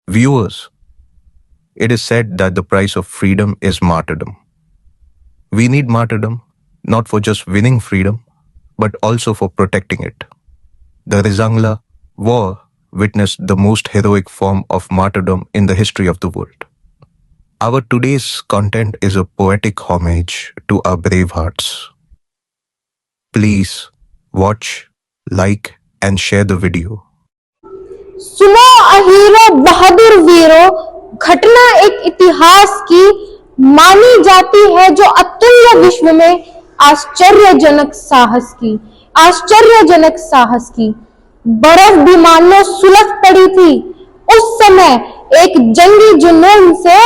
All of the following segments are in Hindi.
Viewers, it is said that the price of freedom is martyrdom. We need martyrdom not for just winning freedom, but also for protecting it. The Rizangla War witnessed the most heroic form of martyrdom in the history of the world. Our today's content is a poetic homage to our brave hearts. Please watch, like, and share the video. सुनो अहीरो बहादुर वीरो, घटना एक इतिहास की मानी जाती है जो अतुल्य विश्व में आश्चर्यजनक साहस की बर्फ भी मानो सुलग पड़ी थी उस समय एक जंगी जुनून से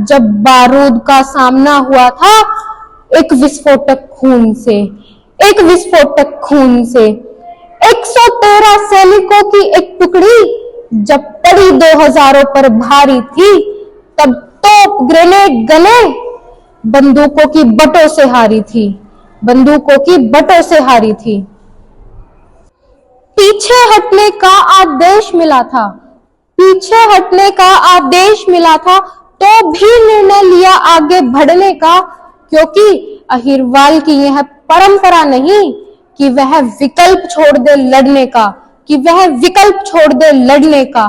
जब बारूद का सामना हुआ था एक विस्फोटक खून से 113 सैनिकों की एक टुकड़ी जब पड़ी 2000 पर भारी थी, तब तोप, ग्रेनेड, गने बंदूकों की बटों से हारी थी। पीछे हटने का आदेश मिला था तो भी निर्णय लिया आगे बढ़ने का, क्योंकि अहिरवाल की यह परंपरा नहीं कि वह विकल्प छोड़ दे लड़ने का।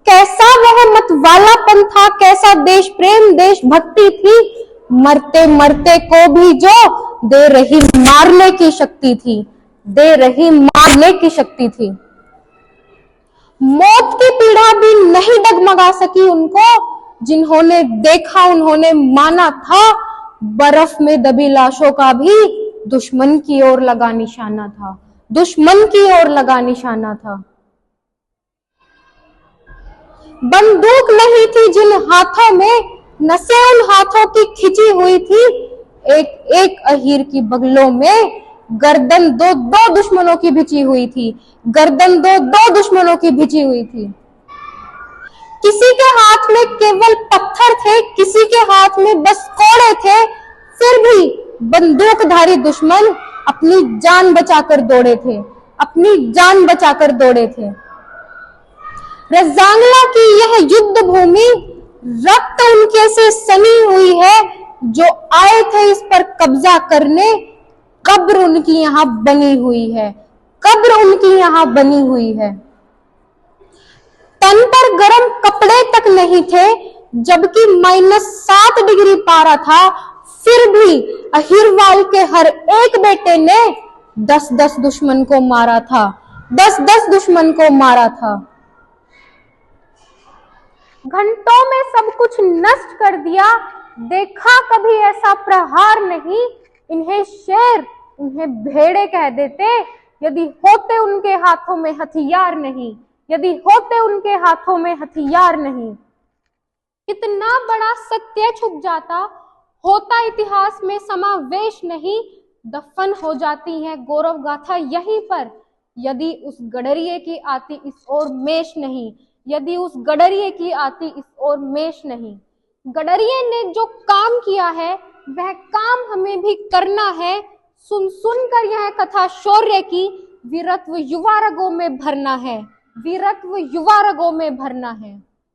कैसा वह मतवालापन था, कैसा देश प्रेम, देशभक्ति थी, मरते मरते को भी जो दे रही मारने की शक्ति थी। मौत की पीड़ा भी नहीं डगमगा सकी उनको, जिन्होंने देखा उन्होंने माना था, बर्फ में दबी लाशों का भी दुश्मन की ओर लगा निशाना था। बंदूक नहीं थी जिन हाथों में, नसें उन हाथों की खिंची हुई थी, एक अहीर की बगलों में गर्दन दो दुश्मनों की भिंची हुई थी। किसी के हाथ में केवल पत्थर थे, किसी के हाथ में बस कोड़े थे, फिर भी बंदूकधारी दुश्मन अपनी जान बचाकर दौड़े थे। रजांगला की यह युद्ध भूमि रक्त उनके से सनी हुई है, जो आए थे इस पर कब्जा करने, कब्र उनकी यहाँ बनी हुई है। तन पर गर्म कपड़े तक नहीं थे, जबकि -7 डिग्री पारा था, फिर भी अहिरवाल के हर एक बेटे ने 10-10 दुश्मन को मारा था। घंटों में सब कुछ नष्ट कर दिया, देखा कभी ऐसा प्रहार नहीं। इन्हें शेर, इन्हें भेड़े कह देते, यदि होते उनके हाथों में हथियार नहीं। कितना बड़ा सत्य छुप जाता, होता इतिहास में समावेश नहीं, दफन हो जाती है गौरव गाथा यहीं पर, यदि उस गडरिये की आती इस ओर मेष नहीं। गडरिये ने जो काम किया है वह काम हमें भी करना है। सुन कर यह कथा शौर्य की, वीरत्व युवा रगों में भरना है।